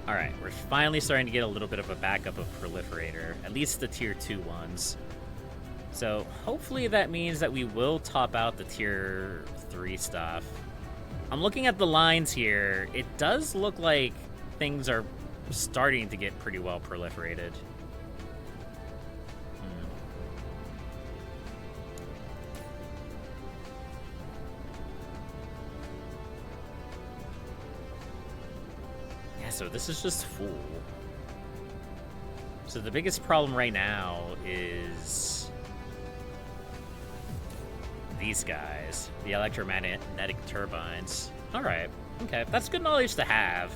Alright, we're finally starting to get a little bit of a backup of proliferator, at least the tier 2 ones. So hopefully that means that we will top out the tier 3 stuff. I'm looking at the lines here. It does look like things are starting to get pretty well proliferated. Yeah, so this is just full. So the biggest problem right now is these guys, the electromagnetic turbines. All right, okay, that's good knowledge to have.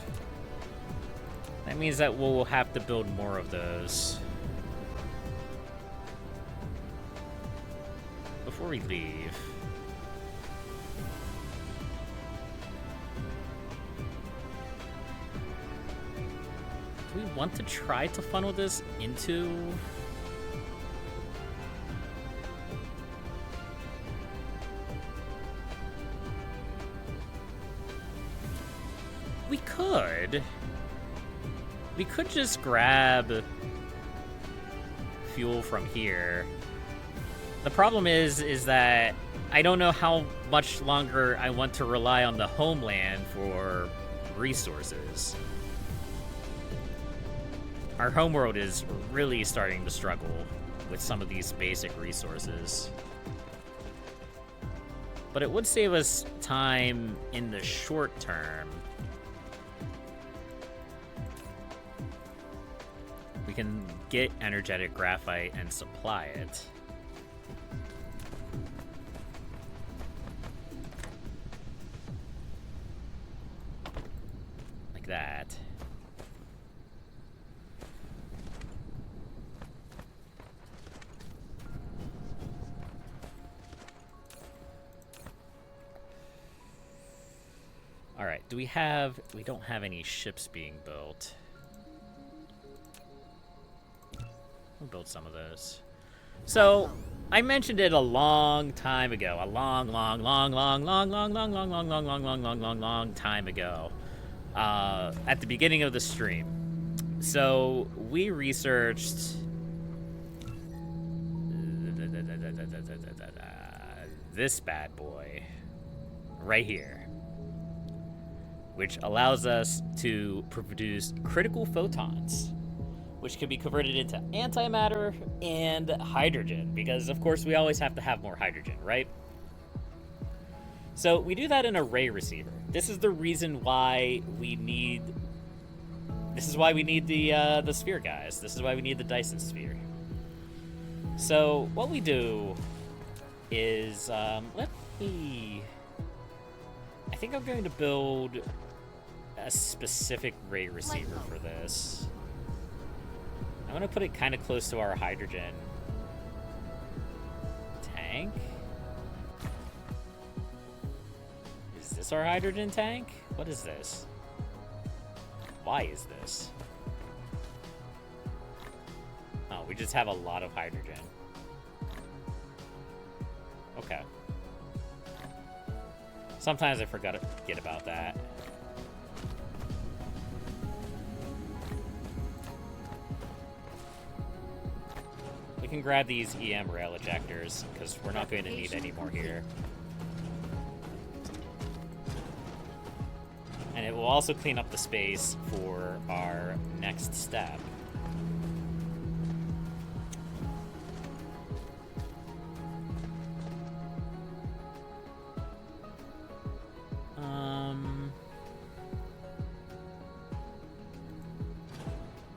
That means that we'll have to build more of those. Before we leave, do we want to try to funnel this into... We could. We could just grab fuel from here. The problem is that I don't know how much longer I want to rely on the homeland for resources. Our homeworld is really starting to struggle with some of these basic resources. But it would save us time in the short term. We can get energetic graphite and supply it. Like that. All right, we don't have any ships being built. We'll build some of those. So, I mentioned it a long time ago. A long time ago. At the beginning of the stream. So, we researched this bad boy right here, which allows us to produce critical photons, which can be converted into antimatter and hydrogen, because of course we always have to have more hydrogen, right? So we do that in a ray receiver. This is the reason why we need. This is why we need the sphere guys. This is why we need the Dyson Sphere. So what we do is let me. I think I'm going to build a specific ray receiver for this. I'm gonna put it kind of close to our hydrogen tank. Is this our hydrogen tank? What is this? Why is this? Oh, we just have a lot of hydrogen. Okay. Sometimes I forget about that. We can grab these EM rail ejectors, because we're not going to need any more here. And it will also clean up the space for our next step.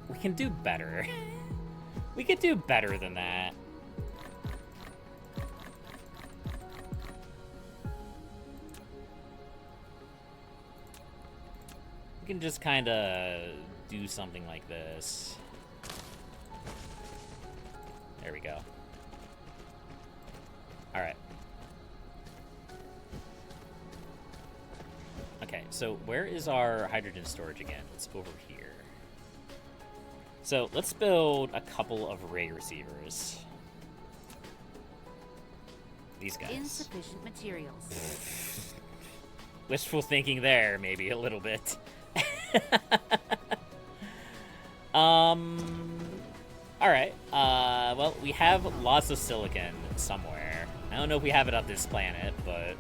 We can do better. We could do better than that. We can just kind of do something like this. There we go. All right. Okay, so where is our hydrogen storage again? It's over here. So let's build a couple of ray receivers. These guys. Insufficient materials. Wishful thinking there, maybe a little bit. Alright. Well, we have lots of silicon somewhere. I don't know if we have it on this planet, but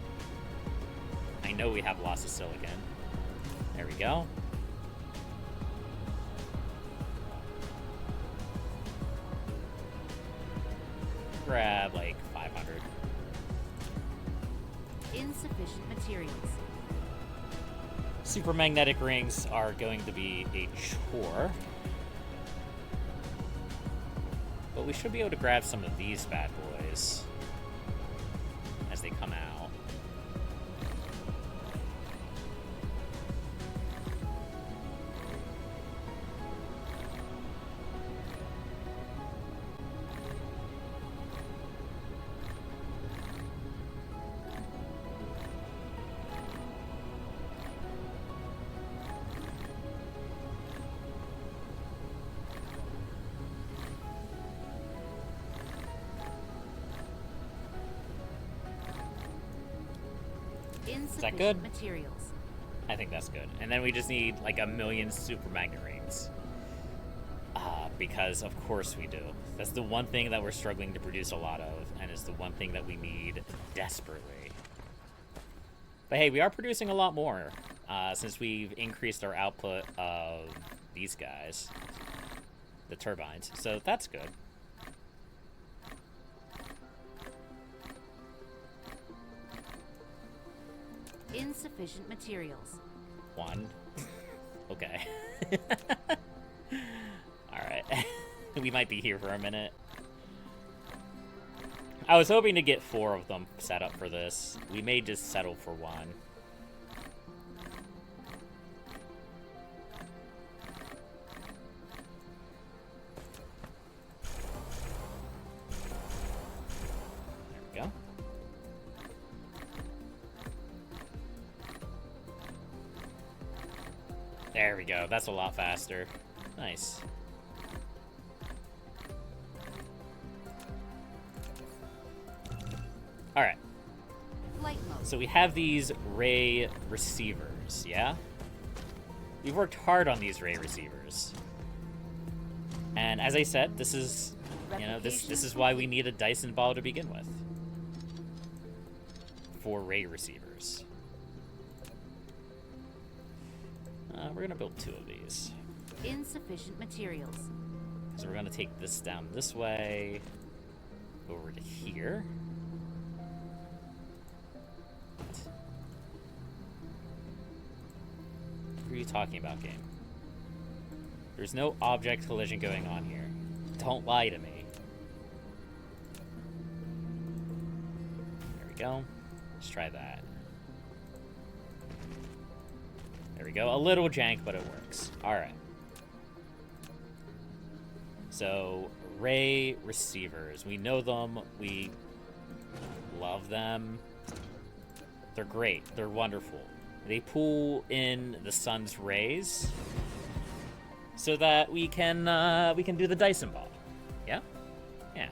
I know we have lots of silicon. There we go. Grab, like, 500. Insufficient materials. Super magnetic rings are going to be a chore. But we should be able to grab some of these bad boys as they come out. Is that good? Materials. I think that's good. And then we just need like 1,000,000 super magnet rings. Because of course we do. That's the one thing that we're struggling to produce a lot of, and is the one thing that we need desperately. But hey, we are producing a lot more since we've increased our output of these guys, the turbines. So that's good. Insufficient materials. 1. Okay. Alright. We might be here for a minute. I was hoping to get 4 of them set up for this. We may just settle for 1. There we go. There we go. That's a lot faster. Nice. Alright. So we have these ray receivers, yeah? We've worked hard on these ray receivers. And as I said, this is, you know, this is why we need a Dyson ball to begin with. For ray receivers. We're gonna build 2 of these. Insufficient materials. So we're gonna take this down this way, over to here. What are you talking about, game? There's no object collision going on here. Don't lie to me. There we go. Let's try that. There we go. A little jank, but it works. Alright. So, ray receivers. We know them. We love them. They're great. They're wonderful. They pull in the sun's rays so that we can do the Dyson ball. Yeah? Yeah.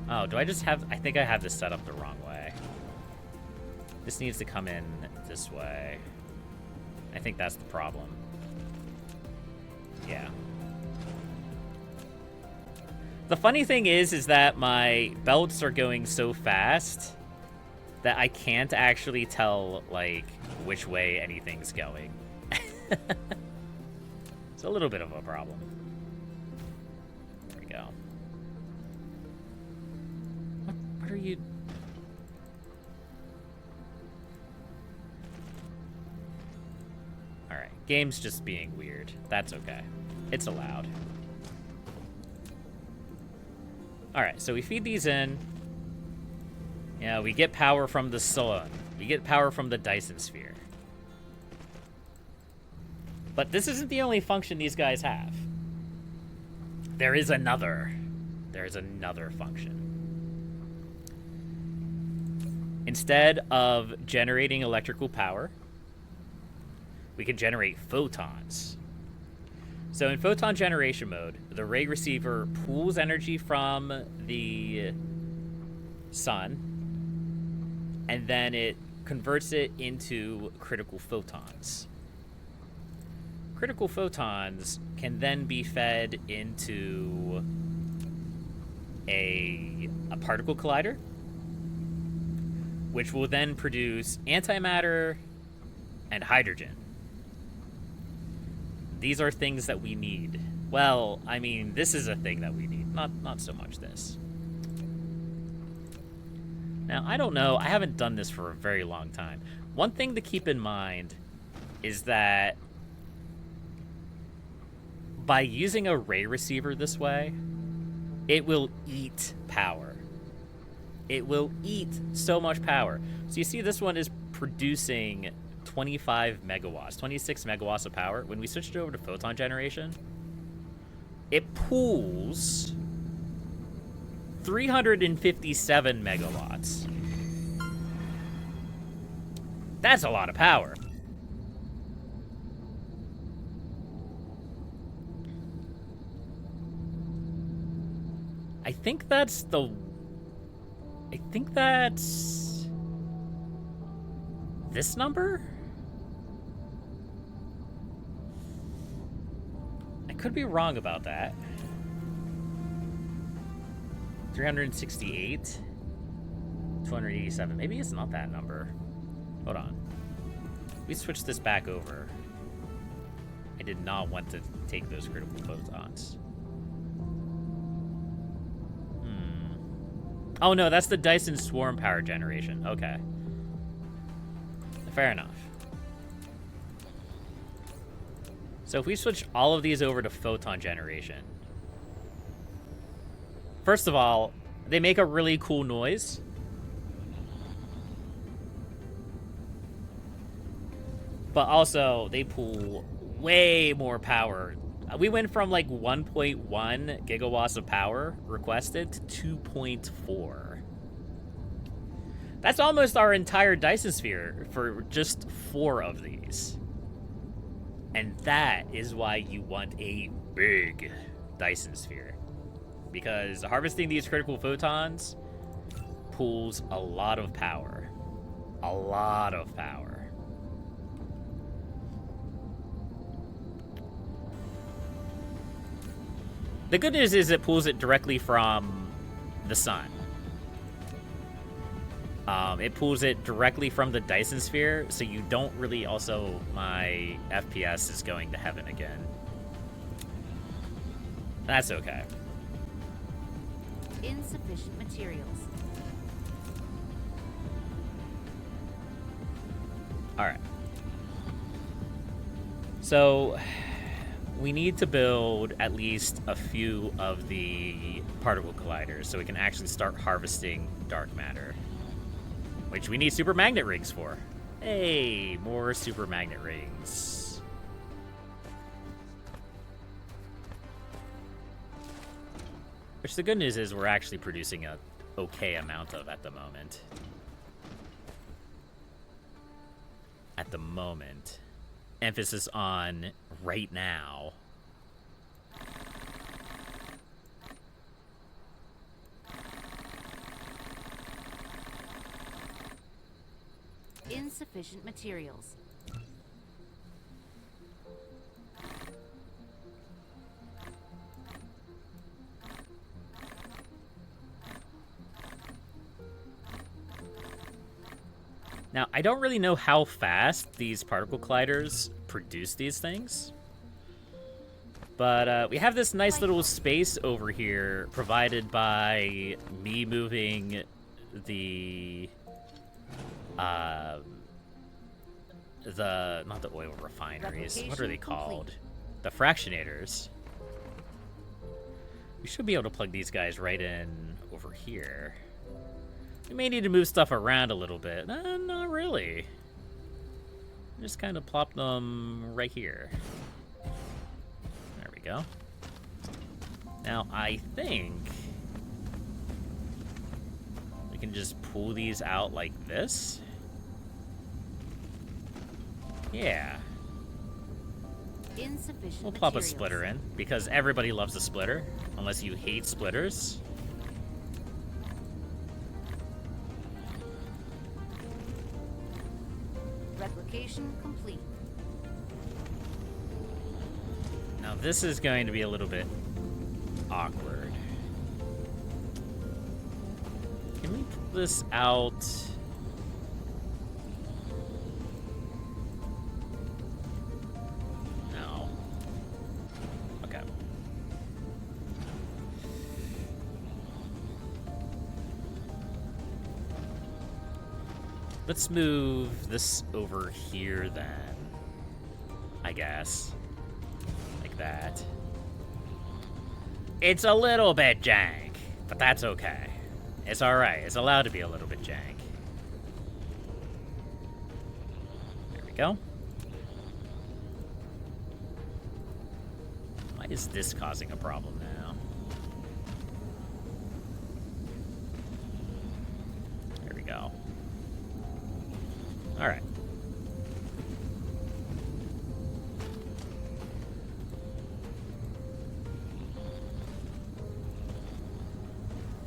Oh, do I just have... I think I have this set up the wrong way. This needs to come in this way. I think that's the problem. Yeah. The funny thing is that my belts are going so fast that I can't actually tell, like, which way anything's going. It's a little bit of a problem. There we go. What are you... Alright, game's just being weird. That's okay. It's allowed. Alright, so we feed these in. Yeah, we get power from the sun. We get power from the Dyson Sphere. But this isn't the only function these guys have. There is another. There is another function. Instead of generating electrical power, we can generate photons. So in photon generation mode, the ray receiver pulls energy from the sun, and then it converts it into critical photons. critical photons can then be fed into a particle collider, which will then produce antimatter and hydrogen. These are things that we need. Well, I mean, this is a thing that we need, not so much this. Now, I don't know, I haven't done this for a very long time. One thing to keep in mind is that by using a ray receiver this way, it will eat power. It will eat so much power. So you see this one is producing 25 megawatts, 26 megawatts of power. When we switched it over to photon generation, it pulls 357 megawatts. That's a lot of power. I think that's this number? I could be wrong about that. 368, 287. Maybe it's not that number. Hold on. We switched this back over. I did not want to take those critical photons. Oh no, that's the Dyson swarm power generation. Okay. Fair enough. So if we switch all of these over to photon generation, first of all, they make a really cool noise. But also, they pull way more power. We went from like 1.1 gigawatts of power requested to 2.4. That's almost our entire Dyson Sphere for just 4 of these. And that is why you want a big Dyson Sphere. Because harvesting these critical photons pulls a lot of power. A lot of power. The good news is it pulls it directly from the sun. It pulls it directly from the Dyson Sphere, so you don't really also... My FPS is going to heaven again. That's okay. Insufficient materials. Alright. So... we need to build at least a few of the particle colliders so we can actually start harvesting dark matter. Which we need super magnet rings for. Hey, more super magnet rings. Which the good news is we're actually producing a okay amount of at the moment. At the moment. Emphasis on right now. Insufficient materials. Now, I don't really know how fast these particle colliders produce these things. But we have this nice little space over here provided by me moving the not the oil refineries. What are they called? The fractionators. We should be able to plug these guys right in over here. We may need to move stuff around a little bit. Not really. Just kind of plop them right here. There we go. Now, I think we can just pull these out like this. Yeah. Insufficient We'll plop a materials. splitter in, because everybody loves a splitter, unless you hate splitters. Replication complete. Now, this is going to be a little bit awkward. Can we pull this out? No. Okay. Let's move this over here then, I guess. Like that. It's a little bit jank, but that's okay. It's alright. It's allowed to be a little bit jank. There we go. Why is this causing a problem now? There we go. Alright.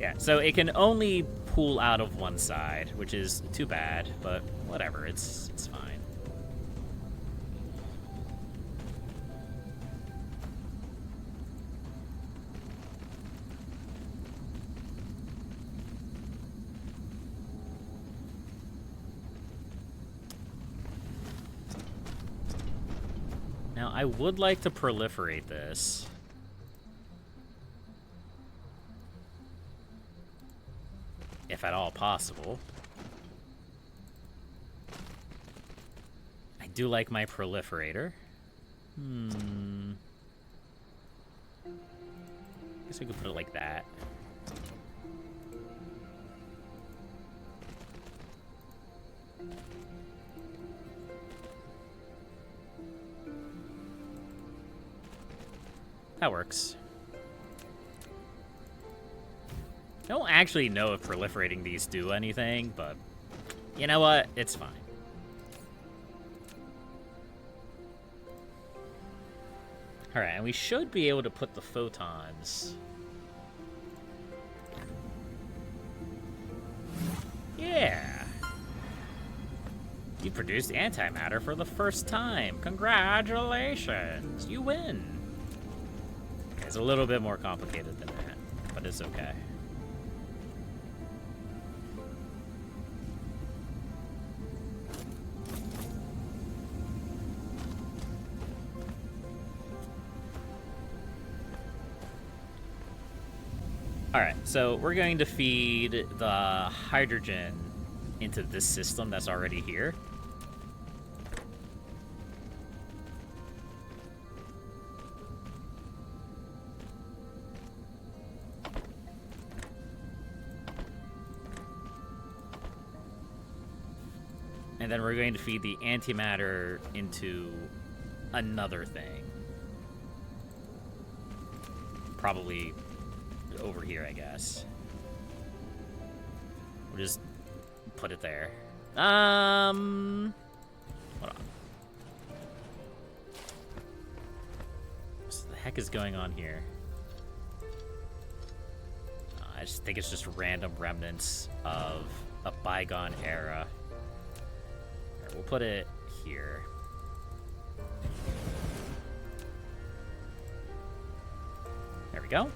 Yeah, so it can only pull out of one side, which is too bad, but whatever, it's fine. Now, I would like to proliferate this. If at all possible. I do like my proliferator. Guess we could put it like that. That works. I don't actually know if proliferating these do anything, but you know what? It's fine. Alright, and we should be able to put the photons. Yeah! You produced antimatter for the first time. Congratulations! You win! It's a little bit more complicated than that, but it's okay. Alright, so we're going to feed the hydrogen into this system that's already here. And then we're going to feed the antimatter into another thing. Probably over here, I guess. We'll just put it there. Hold on. What the heck is going on here? I just think it's just random remnants of a bygone era. Right, we'll put it here. There we go.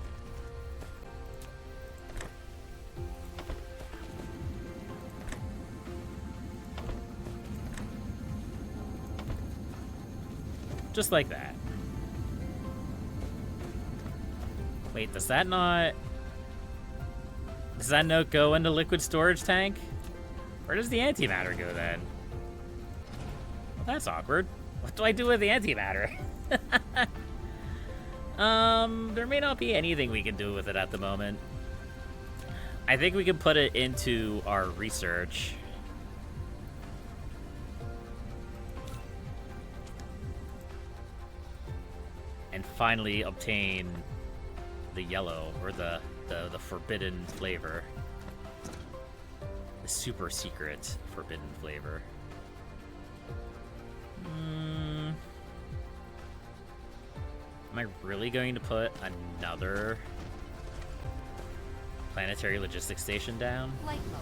Just like that. Wait, does that not... Does that note go into liquid storage tank? Where does the antimatter go then? Well, that's awkward. What do I do with the antimatter? There may not be anything we can do with it at the moment. I think we can put it into our research. And finally obtain the yellow, or the forbidden flavor. The super secret forbidden flavor. Am I really going to put another planetary logistics station down? Light mode.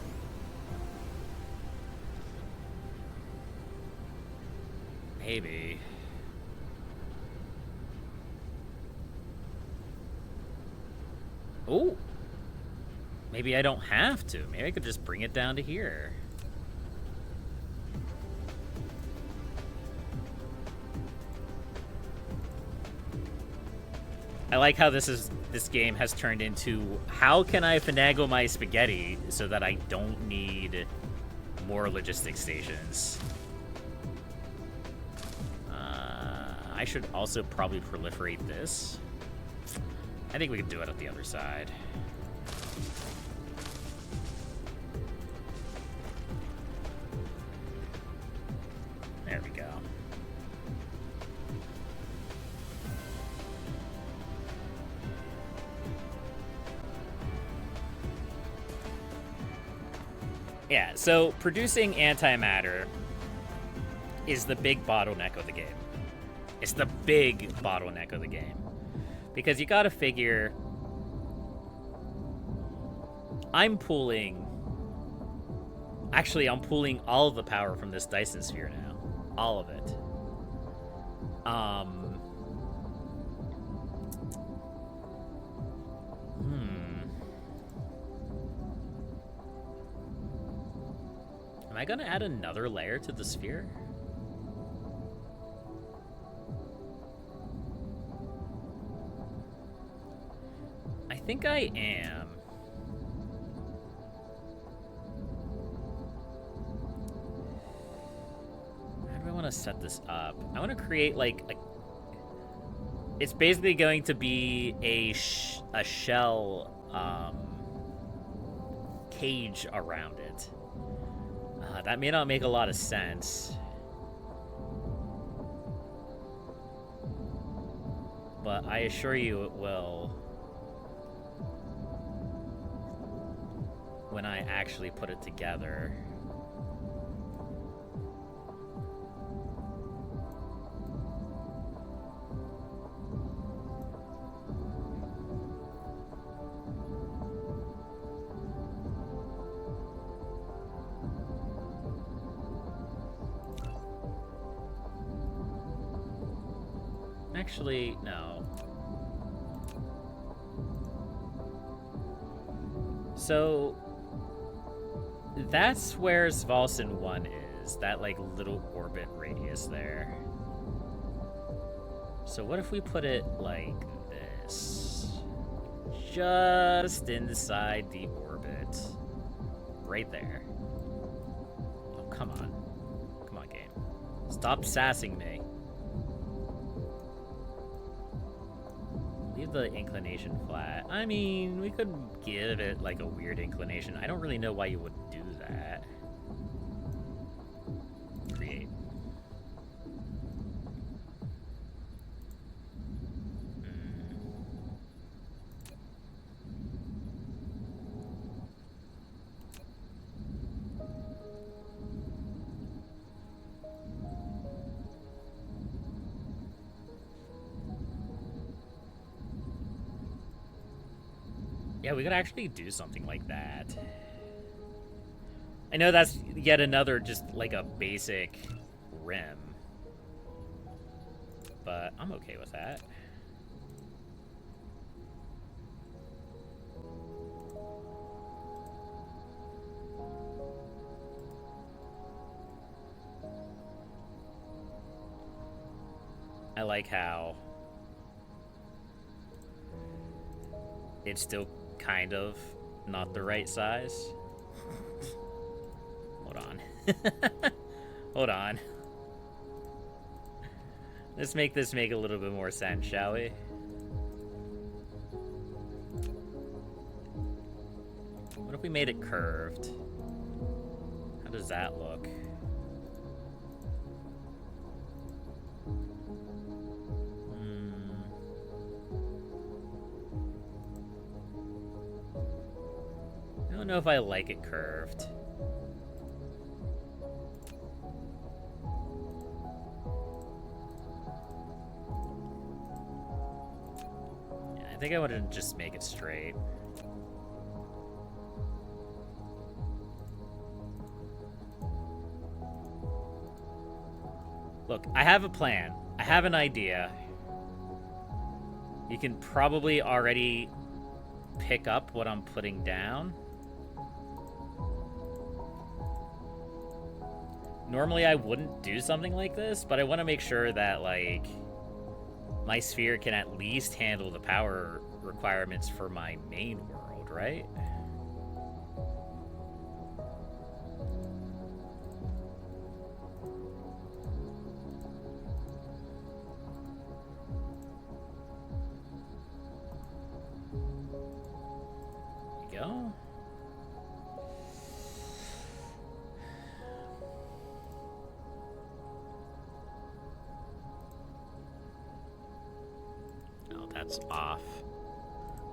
Maybe. Oh, maybe I don't have to. Maybe I could just bring it down to here. I like how this game has turned into, how can I finagle my spaghetti so that I don't need more logistics stations? I should also probably proliferate this. I think we could do it at the other side. There we go. Yeah, so producing antimatter is the big bottleneck of the game. It's the big bottleneck of the game. Because you gotta figure, I'm pulling all of the power from this Dyson Sphere now. All of it. Am I gonna add another layer to the sphere? I think I am. How do I want to set this up? I want to create like a... It's basically going to be a shell cage around it. That may not make a lot of sense. But I assure you it will when I actually put it together. Actually, no. So that's where Svalson 1 is, that like little orbit radius there. So what if we put it like this? Just inside the orbit. Right there. Oh, come on. Come on, game. Stop sassing me. Leave the inclination flat. I mean, we could give it like a weird inclination. I don't really know why you would do that. Create. Yeah, we could actually do something like that. I know that's yet another just like a basic rim, but I'm okay with that. I like how it's still kind of not the right size. Hold on. Hold on. Let's make this make a little bit more sense, shall we? What if we made it curved? How does that look? I don't know if I like it curved. Yeah, I think I want to just make it straight. Look, I have a plan. I have an idea. You can probably already pick up what I'm putting down. Normally I wouldn't do something like this, but I want to make sure that, like, my sphere can at least handle the power requirements for my main world, right? There we go. That's off.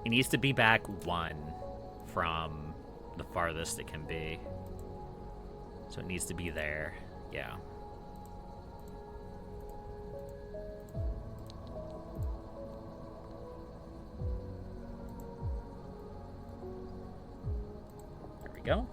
He needs to be back 1 from the farthest it can be. So it needs to be there. Yeah. There we go.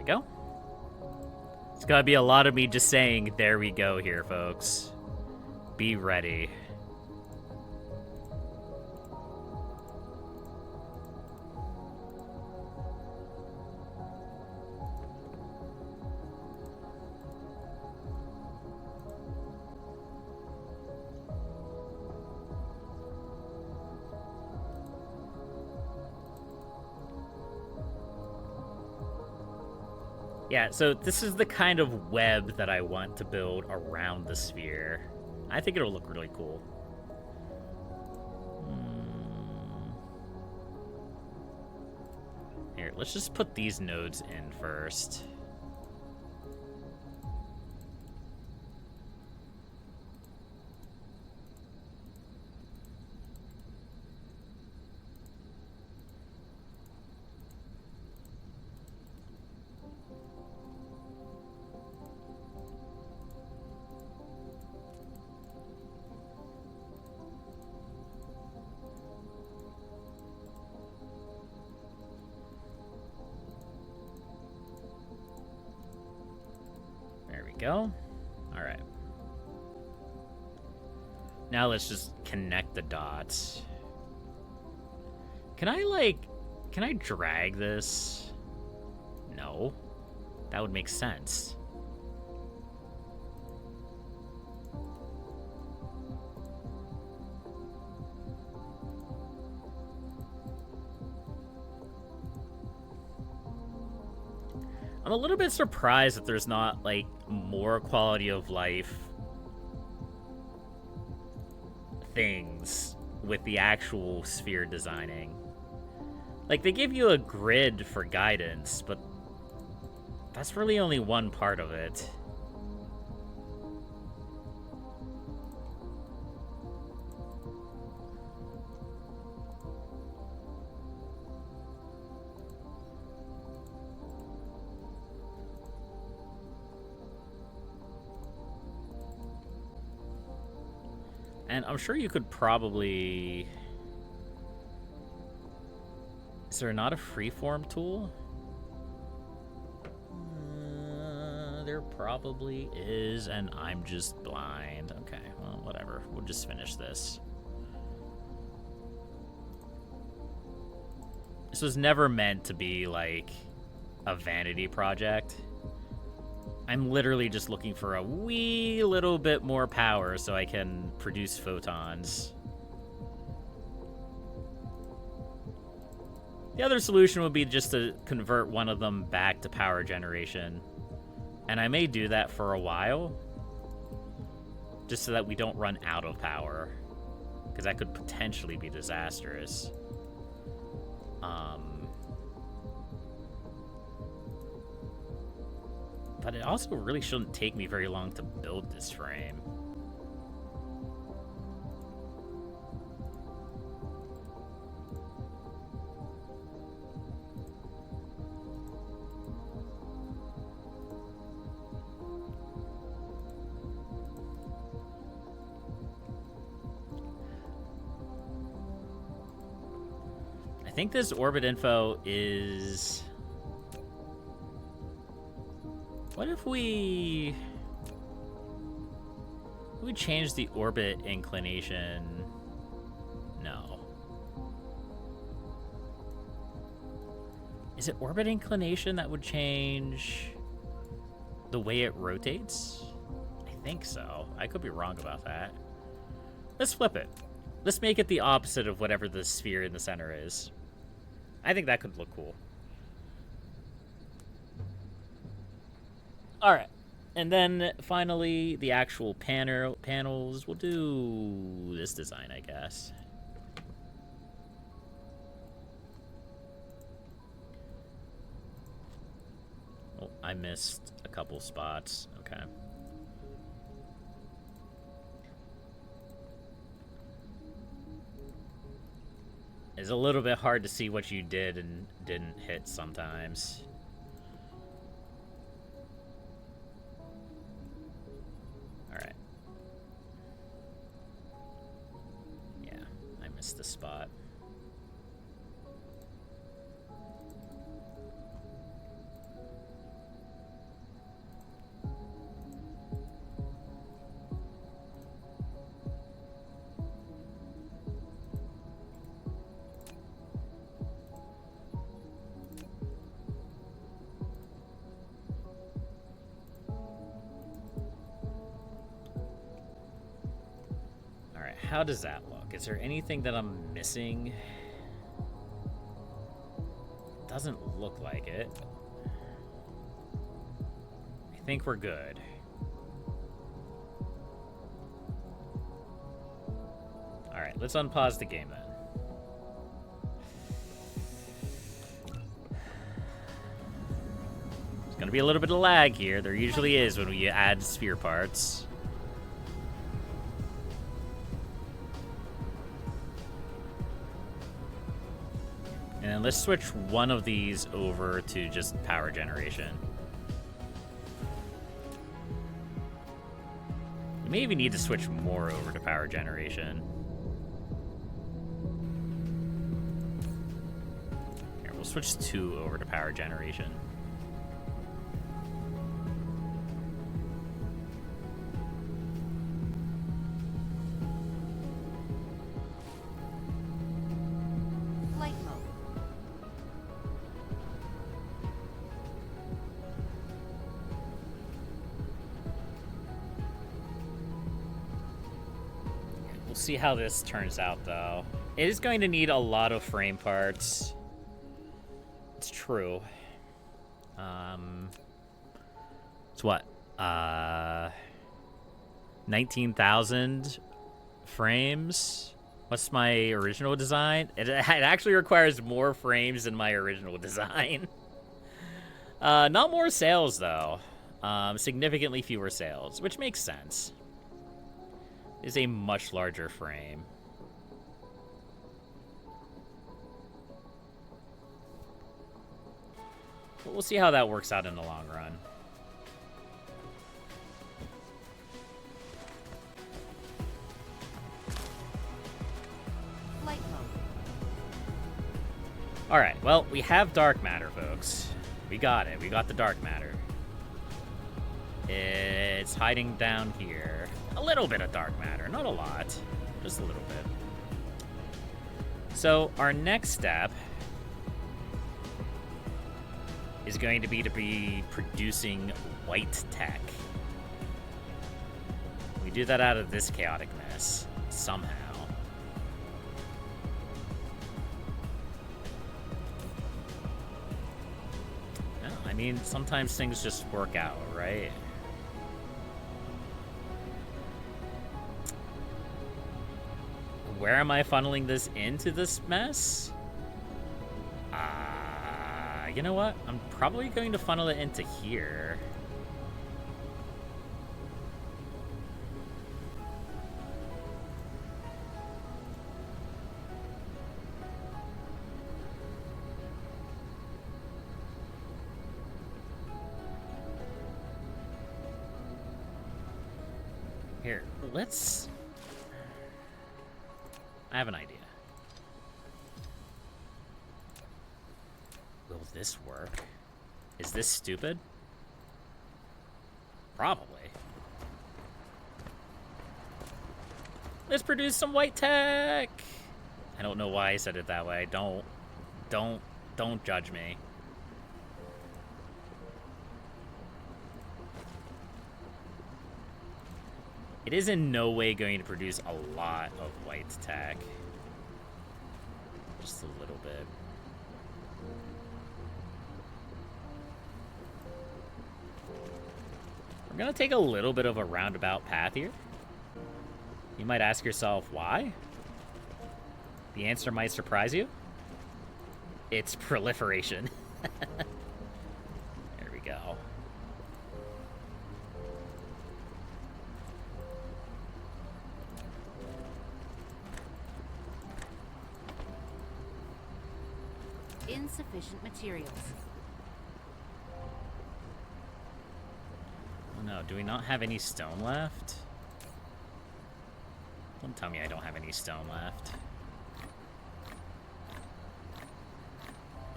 Go. It's gotta be a lot of me just saying, there we go here, folks. Be ready. Yeah, so this is the kind of web that I want to build around the sphere. I think it'll look really cool. Here, let's just put these nodes in first. Go. All right. Now let's just connect the dots. Can I drag this? No. That would make sense. I'm a little bit surprised that there's not, like, more quality of life things with the actual sphere designing. Like, they give you a grid for guidance, but that's really only one part of it. And I'm sure you could probably... Is there not a freeform tool? There probably is, and I'm just blind. Okay, well, whatever. We'll just finish this. This was never meant to be, like, a vanity project. I'm literally just looking for a wee little bit more power so I can produce photons. The other solution would be just to convert one of them back to power generation. And I may do that for a while, just so that we don't run out of power, because that could potentially be disastrous. But it also really shouldn't take me very long to build this frame. think this orbit info is... What if we change the orbit inclination? No. Is it orbit inclination that would change the way it rotates? I think so. I could be wrong about that. Let's flip it. Let's make it the opposite of whatever the sphere in the center is. I think that could look cool. All right. And then finally, the actual panels. We'll do this design, I guess. Oh, I missed a couple spots. Okay. It's a little bit hard to see what you did and didn't hit sometimes. Alright. Yeah, I missed the spot. How does that look? Is there anything that I'm missing? Doesn't look like it. I think we're good. Alright, let's unpause the game then. There's gonna be a little bit of lag here. There usually is when we add sphere parts. And let's switch one of these over to just power generation. We may even need to switch more over to power generation. Here, we'll switch 2 over to power generation. See how this turns out, though. It is going to need a lot of frame parts. It's true. It's what? 19,000 frames? What's my original design? It actually requires more frames than my original design. Not more sales, though. Significantly fewer sales, which makes sense. Is a much larger frame. But we'll see how that works out in the long run. Flight mode. Alright, well, we have dark matter, folks. We got it. We got the dark matter. It's hiding down here. A little bit of dark matter, not a lot, just a little bit. So our next step is going to be producing white tech. We do that out of this chaotic mess somehow. Well, I mean, sometimes things just work out, right? Where am I funneling this into this mess? You know what? I'm probably going to funnel it into here. Here, let's... I have an idea. Will this work? Is this stupid? Probably. Let's produce some white tech! I don't know why I said it that way. Don't judge me. It is in no way going to produce a lot of white tech. Just a little bit. We're gonna take a little bit of a roundabout path here. You might ask yourself, why? The answer might surprise you. It's proliferation. There we go. Insufficient materials. Oh no, do we not have any stone left? Don't tell me I don't have any stone left.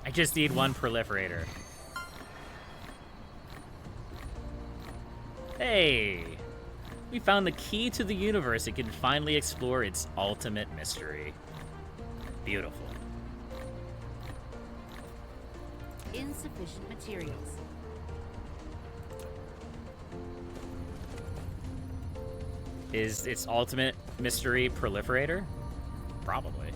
I just need one proliferator. Hey! We found the key to the universe. It can finally explore its ultimate mystery. Beautiful. Insufficient materials. Is its ultimate mystery proliferator? Probably.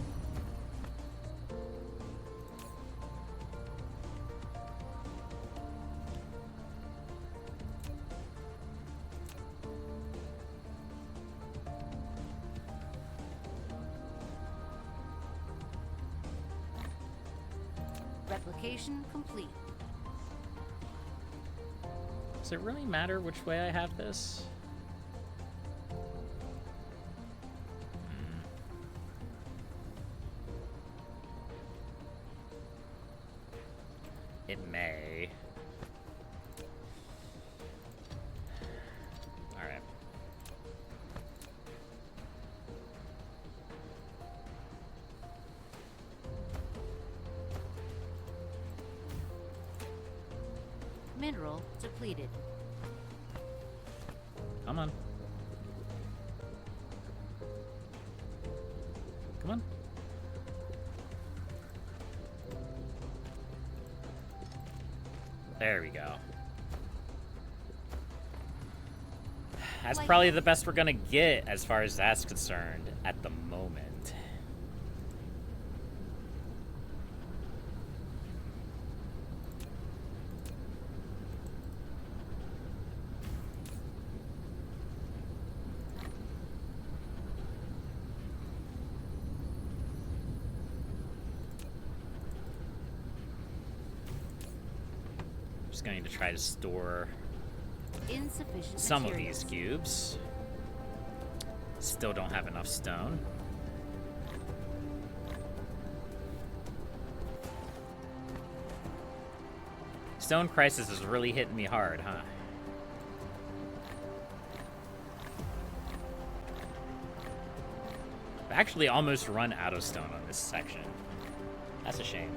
Replication complete. Does it really matter which way I have this? It may. All right. Mineral depleted. Come on. Come on. There we go. That's probably the best we're gonna get as far as that's concerned at the moment. Just going to try to store Insufficient some of materials. these cubes. Still don't have enough stone. Stone crisis is really hitting me hard, huh? I've actually almost run out of stone on this section. That's a shame.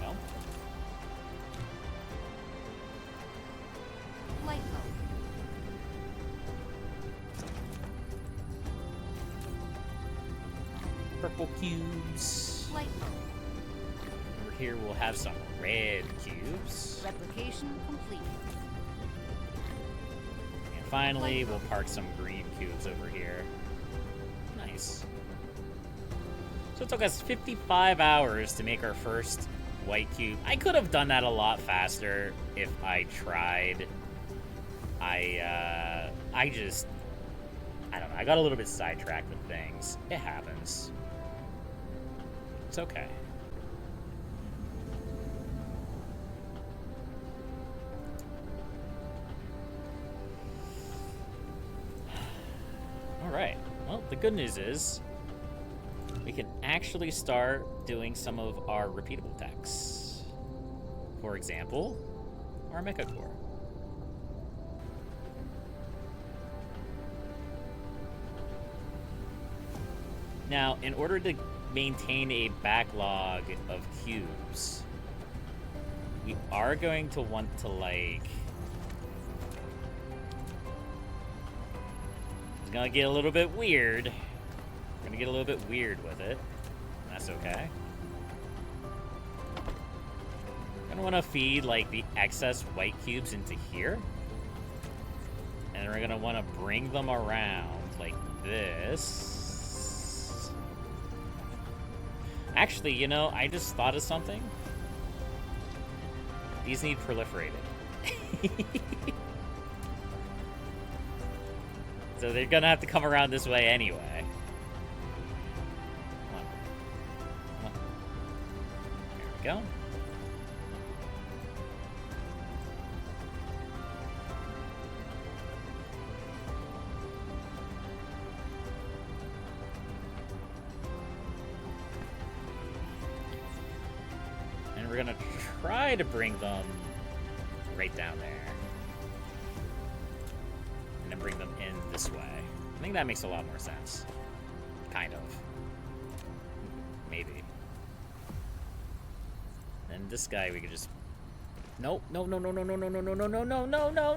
Well, Light bulb. purple cubes. Light bulb. Over here we'll have some red cubes. Replication complete. And finally, we'll park some green cubes over here. Nice. So it took us 55 hours to make our first white cube. I could have done that a lot faster if I tried. I don't know. I got a little bit sidetracked with things. It happens. It's okay. All right. Well, the good news is we can actually start doing some of our repeatable techs. For example, our Mecha Core. Now, in order to maintain a backlog of cubes, we are going to want to, like... It's gonna get a little bit weird. We're gonna get a little bit weird with it. That's okay. Gonna want to feed, like, the excess white cubes into here. And then we're gonna want to bring them around like this. Actually, you know, I just thought of something. These need proliferated. So they're gonna have to come around this way anyway. Come on. Come on. There we go. And we're gonna try to bring them right down there. And then bring them in this way. I think that makes a lot more sense. Kind of. Maybe. And this guy we could just... Nope. No, no, no, no, no, no, no, no, no, no, no, no, no, no,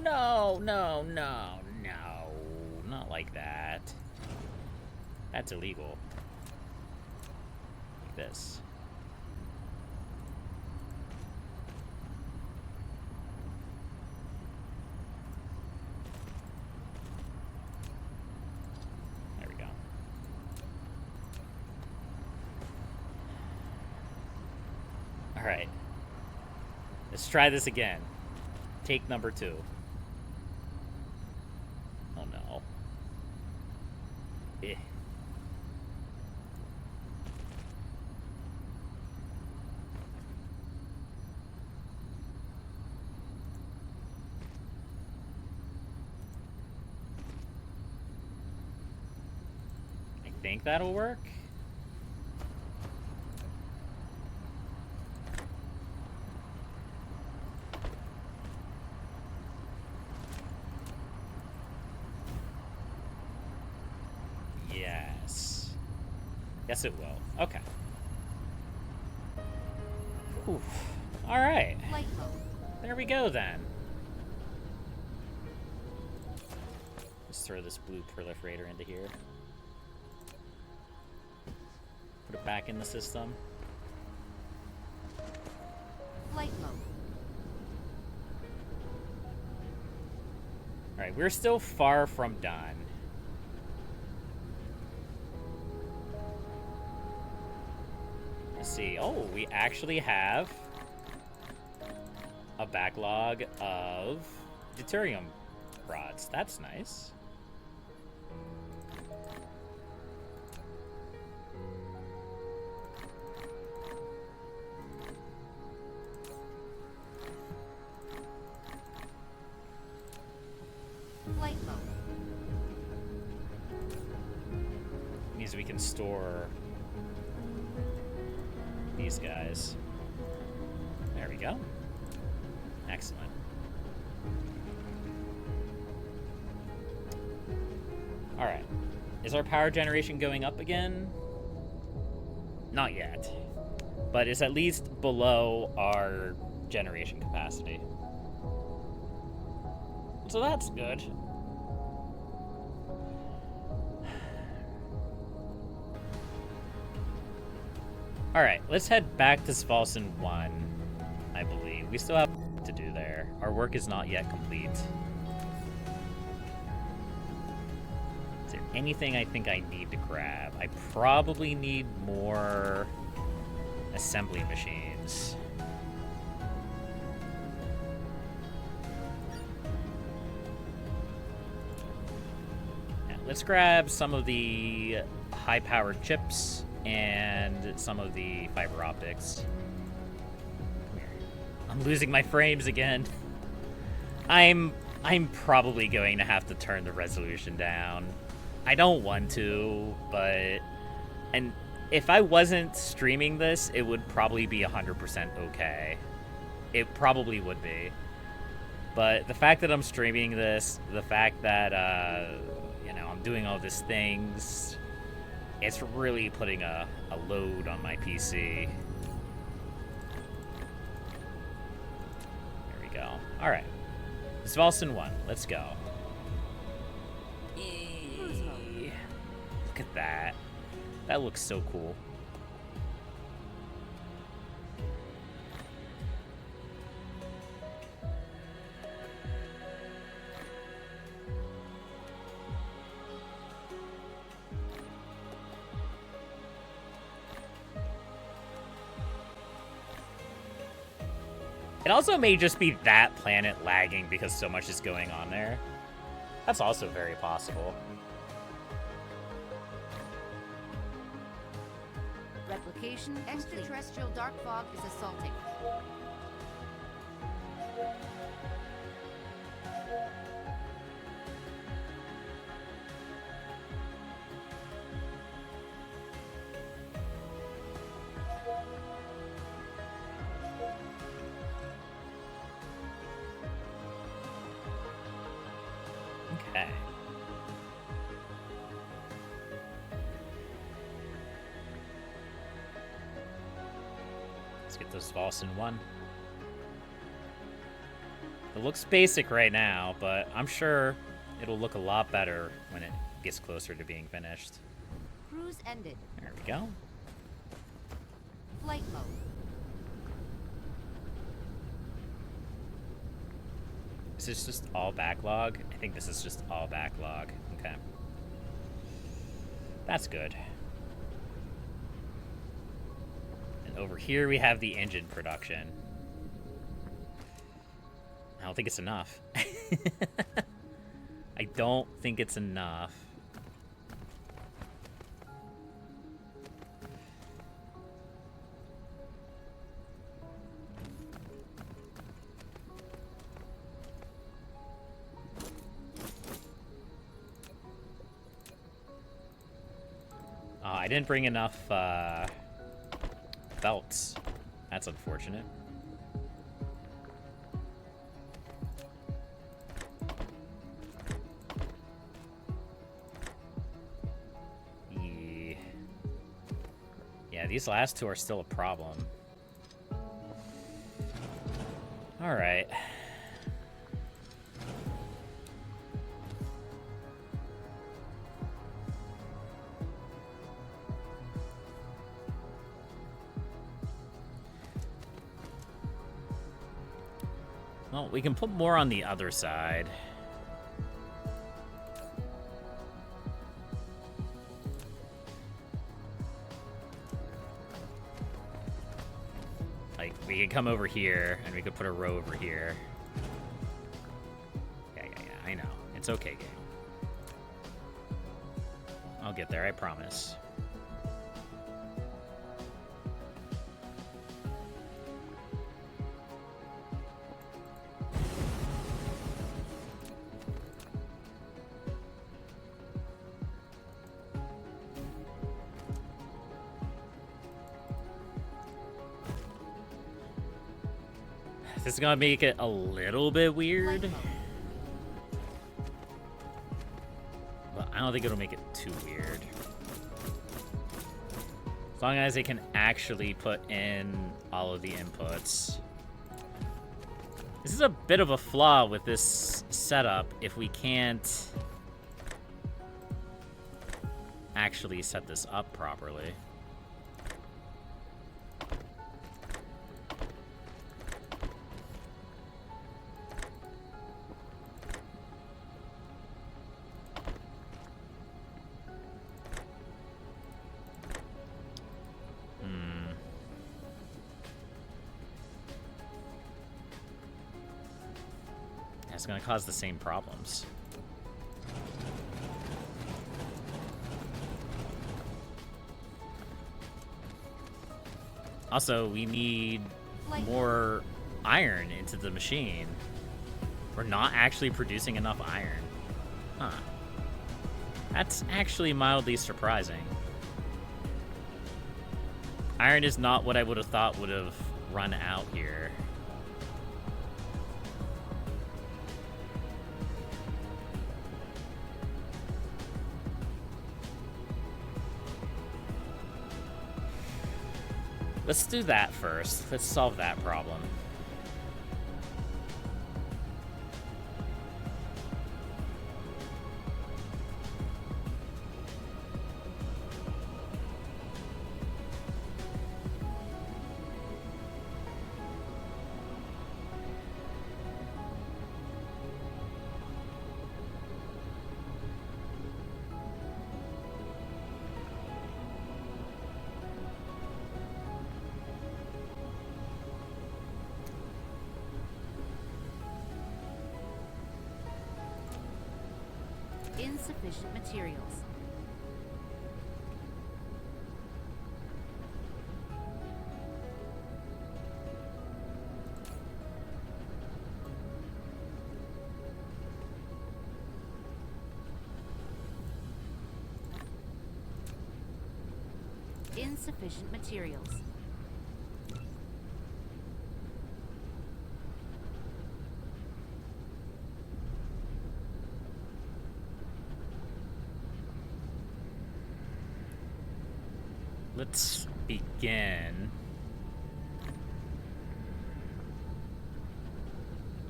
no, no, no. Not like that. That's illegal. Like this. Alright. Let's try this again. Take number 2. Oh no. Eh. I think that'll work. Yes, it will. Okay. Oof. All right. Light mode. There we go, then. Let's throw this blue proliferator into here. Put it back in the system. Light mode. All right, we're still far from done. See. Oh, we actually have a backlog of deuterium rods. That's nice. Light mode. Means we can store these guys. There we go. Excellent. All right. Is our power generation going up again? Not yet. But it's at least below our generation capacity. So that's good. Alright, let's head back to Svalson 1, I believe. We still have to do there. Our work is not yet complete. Is there anything I think I need to grab? I probably need more assembly machines. Yeah, let's grab some of the high-powered chips and some of the fiber optics. Come here. I'm losing my frames again. I'm probably going to have to turn the resolution down. I don't want to, but... And if I wasn't streaming this, it would probably be 100% okay. It probably would be. But the fact that I'm streaming this, the fact that, you know, I'm doing all these things... It's really putting a load on my PC. There we go. All right. Svalson 1. Let's go. Look at that. That looks so cool. It also may just be that planet lagging because so much is going on there. That's also very possible. Replication extraterrestrial dark fog is assaulting. Okay. Let's get this Svalson 1. It looks basic right now, but I'm sure it'll look a lot better when it gets closer to being finished. Cruise ended. There we go. Flight mode. Is this just all backlog? I think this is just all backlog. Okay. That's good. And over here we have the engine production. I don't think it's enough. I don't think it's enough. I didn't bring enough belts. That's unfortunate. Yeah, these last two are still a problem. All right. Well, we can put more on the other side. Like, we could come over here, and we could put a row over here. Yeah, I know. It's okay, game. I'll get there, I promise. This is gonna make it a little bit weird, but I don't think it'll make it too weird. As long as they can actually put in all of the inputs. This is a bit of a flaw with this setup if we can't actually set this up properly. It's going to cause the same problems. Also, we need more iron into the machine. We're not actually producing enough iron. Huh. That's actually mildly surprising. Iron is not what I would have thought would have run out here. Let's do that first. Let's solve that problem. Insufficient materials. Insufficient materials. Let's begin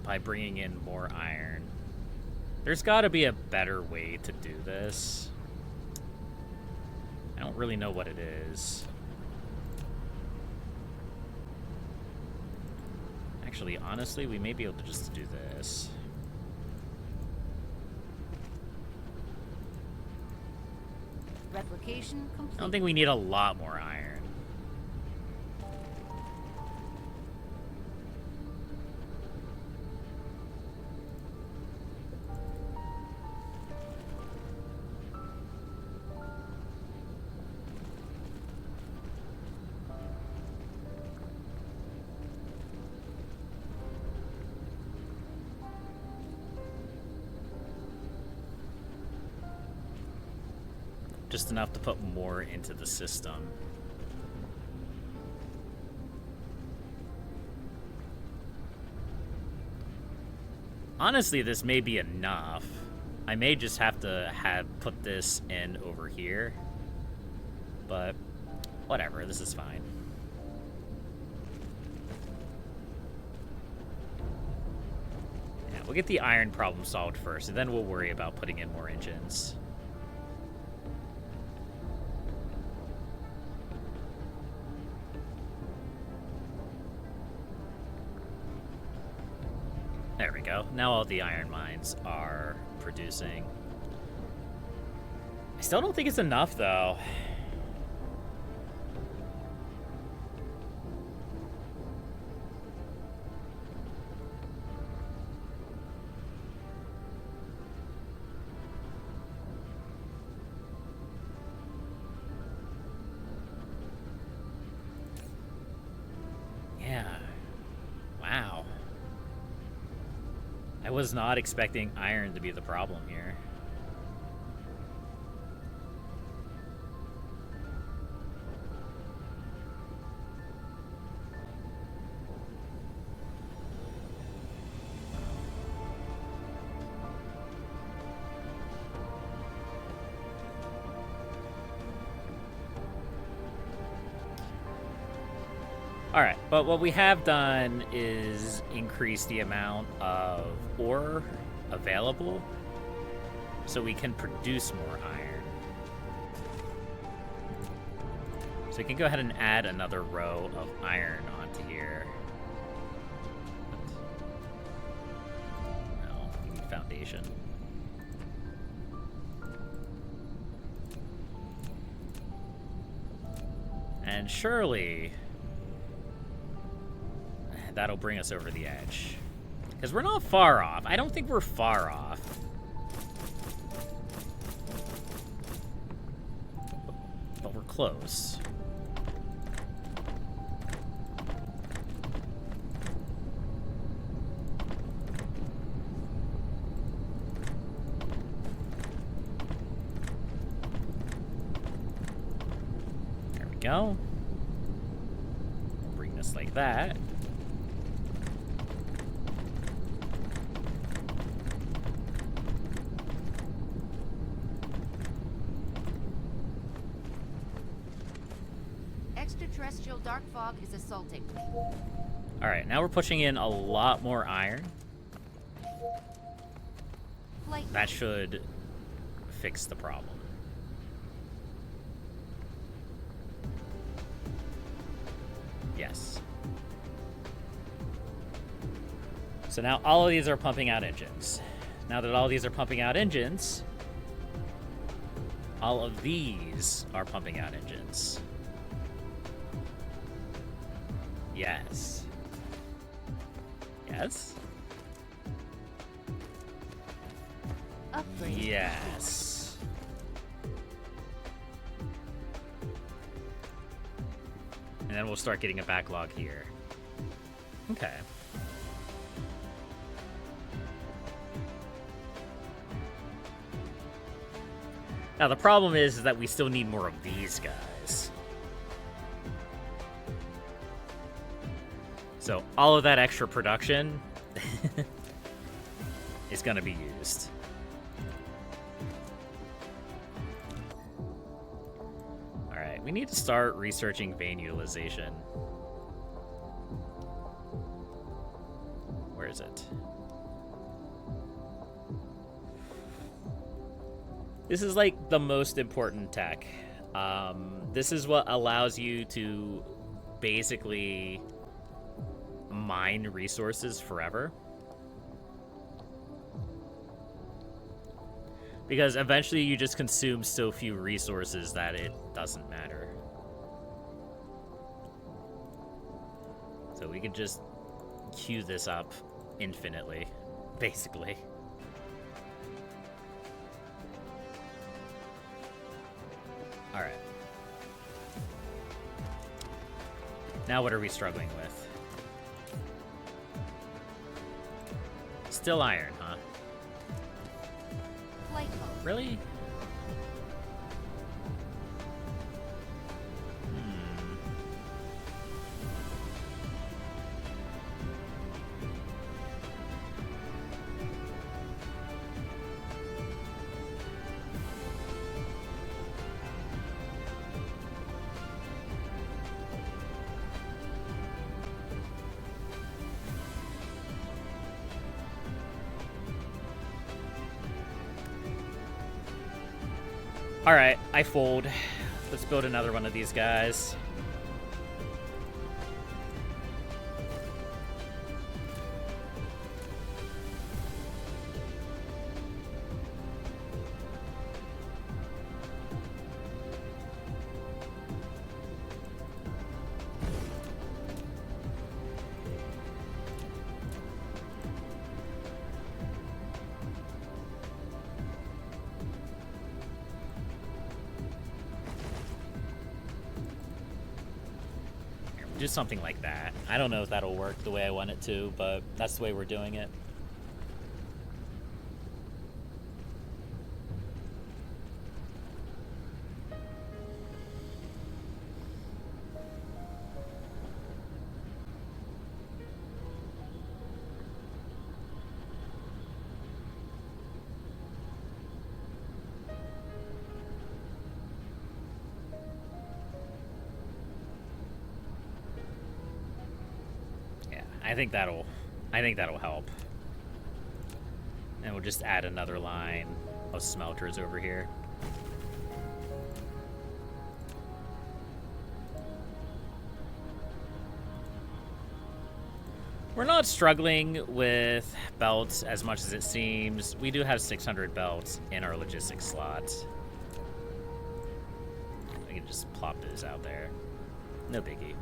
by bringing in more iron. There's got to be a better way to do this. I don't really know what it is. Actually, honestly, we may be able to just do this. Replication complete. I don't think we need a lot more iron. Just enough to put more into the system. Honestly, this may be enough. I may just have to put this in over here. But whatever, this is fine. Yeah, we'll get the iron problem solved first, and then we'll worry about putting in more engines. There we go. Now all the iron mines are producing. I still don't think it's enough, though. Yeah. Wow. I was not expecting iron to be the problem here. Alright, but what we have done is increase the amount of ore available so we can produce more iron. So we can go ahead and add another row of iron onto here. No, we need foundation. And surely that'll bring us over the edge. Because we're not far off. I don't think we're far off. But we're close. There we go. Bring this like that. Extraterrestrial dark fog is assaulting. Alright, now we're pushing in a lot more iron. Flight That should fix the problem. Yes. So now all of these are pumping out engines. Now that all of these are pumping out engines, all of these are pumping out engines. Yes. Yes? upgrade. Yes. And then we'll start getting a backlog here. Okay. Now the problem is that we still need more of these guys. So all of that extra production is going to be used. All right, we need to start researching vein utilization. Where is it? This is like the most important tech. This is what allows you to basically mine resources forever. Because eventually you just consume so few resources that it doesn't matter. So we could just queue this up infinitely, basically. All right. Now what are we struggling with? Still iron, huh? Flight mode. Really? All right, I fold. Let's build another one of these guys. Do something like that. I don't know if that'll work the way I want it to, but that's the way we're doing it. I think that'll help. And we'll just add another line of smelters over here. We're not struggling with belts as much as it seems. We do have 600 belts in our logistics slots. We can just plop those out there. No biggie.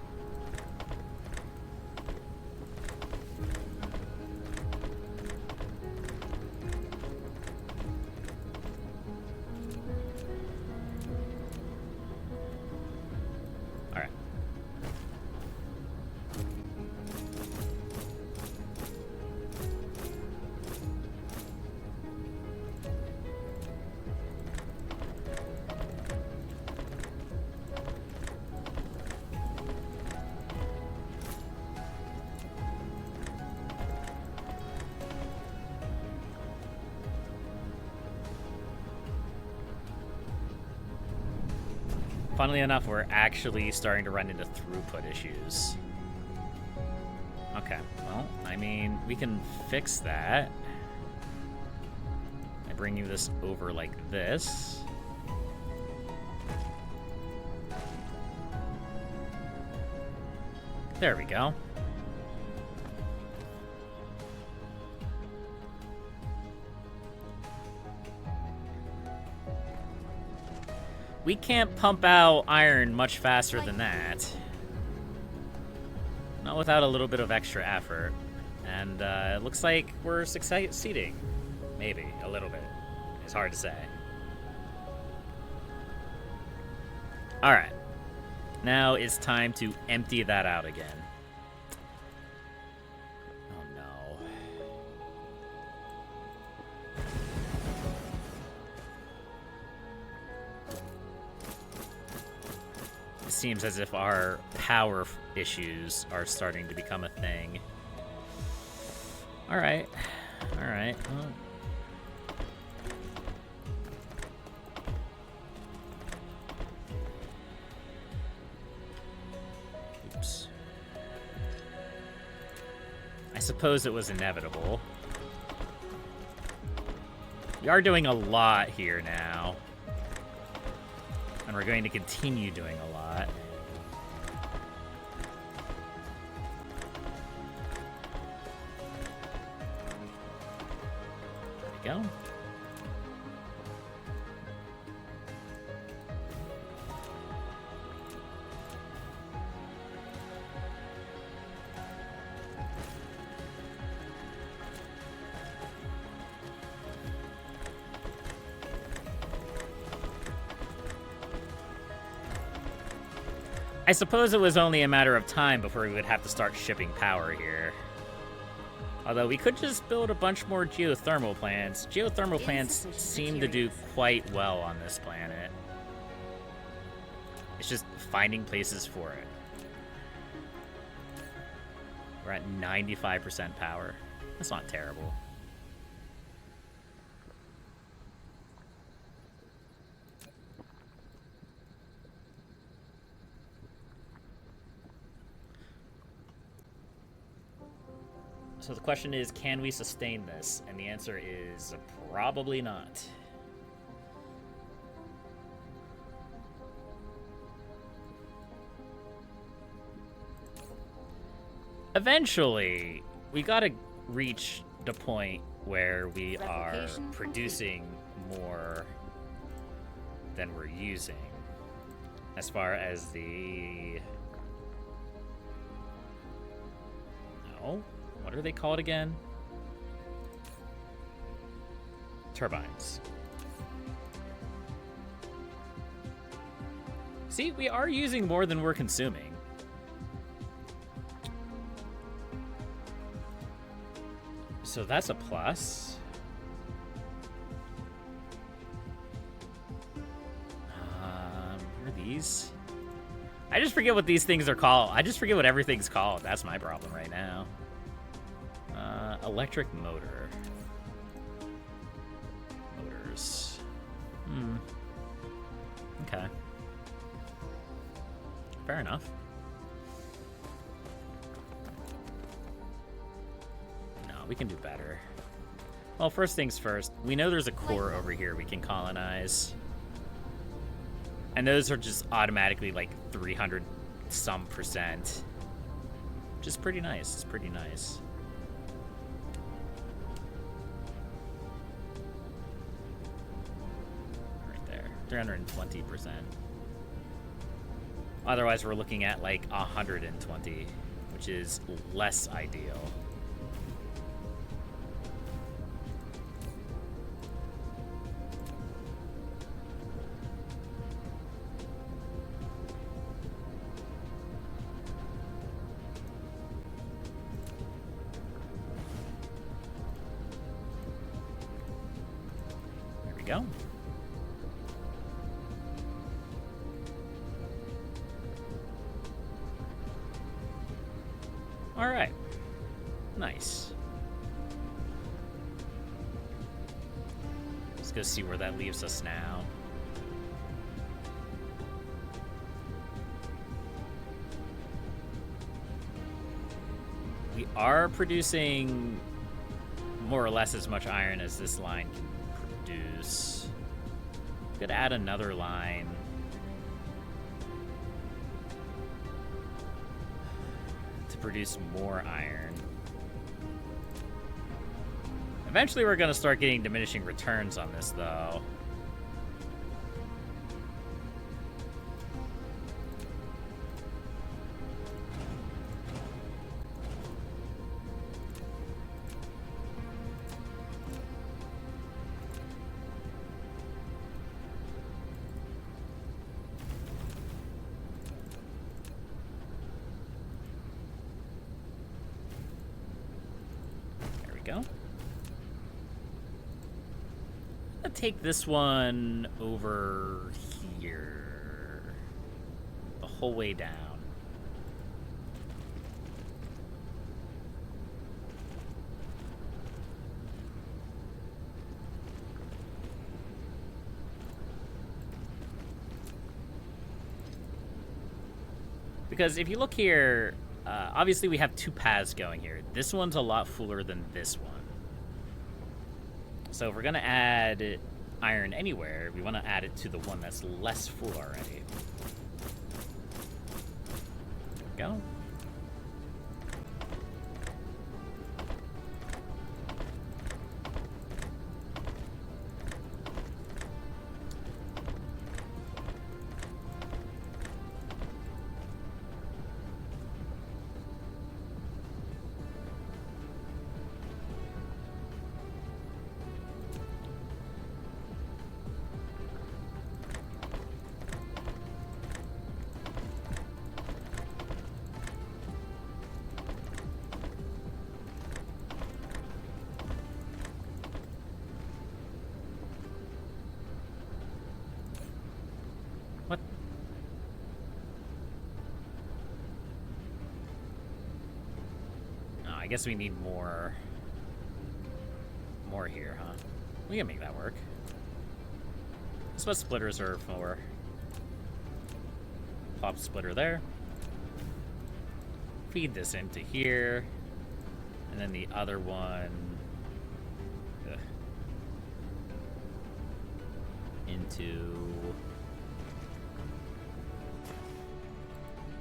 Funnily enough, we're actually starting to run into throughput issues. Okay, well, I mean, we can fix that. I bring you this over like this. There we go. We can't pump out iron much faster than that. Not without a little bit of extra effort. And it looks like we're succeeding. Maybe, a little bit. It's hard to say. Alright. Now it's time to empty that out again. Oh no. It seems as if our power issues are starting to become a thing. Alright. Alright. Well, oops. I suppose it was inevitable. We are doing a lot here now. And we're going to continue doing a lot. There we go. I suppose it was only a matter of time before we would have to start shipping power here. Although we could just build a bunch more geothermal plants. Geothermal plants seem to do quite well on this planet. It's just finding places for it. We're at 95% power. That's not terrible. So the question is, can we sustain this? And the answer is probably not. Eventually, we gotta reach the point where we are producing more than we're using. As far as the... No? What are they called again? Turbines. See, we are using more than we're consuming. So that's a plus. What are these? I just forget what these things are called. I just forget what everything's called. That's my problem right now. Electric motor. Motors. Okay. Fair enough. No, we can do better. Well, first things first. We know there's a core over here we can colonize. And those are just automatically like 300 some %. Which is pretty nice. It's pretty nice. Right there. 320%. Otherwise, we're looking at like 120, which is less ideal. Go. All right. Nice. Let's go see where that leaves us now. We are producing more or less as much iron as this line can produce. Could add another line. To produce more iron. Eventually we're going to start getting diminishing returns on this, though. There we go. I'll take this one over here. The whole way down. Because if you look here, obviously we have two paths going here. This one's a lot fuller than this one. So if we're going to add iron anywhere, we want to add it to the one that's less full already. There we go. What? Oh, I guess we need more here, huh? We can make that work. That's what splitters are for. Pop splitter there. Feed this into here. And then the other one into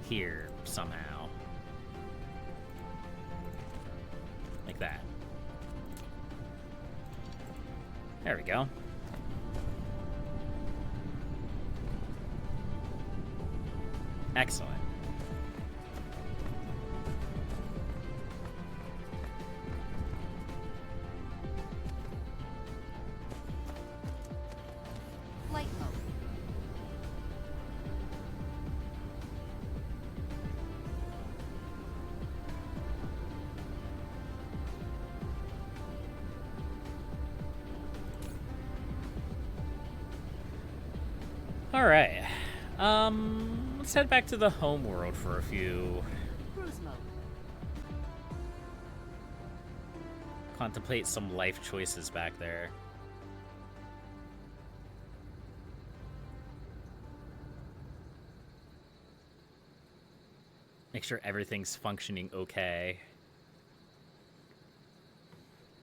here somehow. Like that. There we go. Excellent. Flight mode. All right. Let's head back to the home world for a few. Cruise mode. Contemplate some life choices back there. Make sure everything's functioning okay.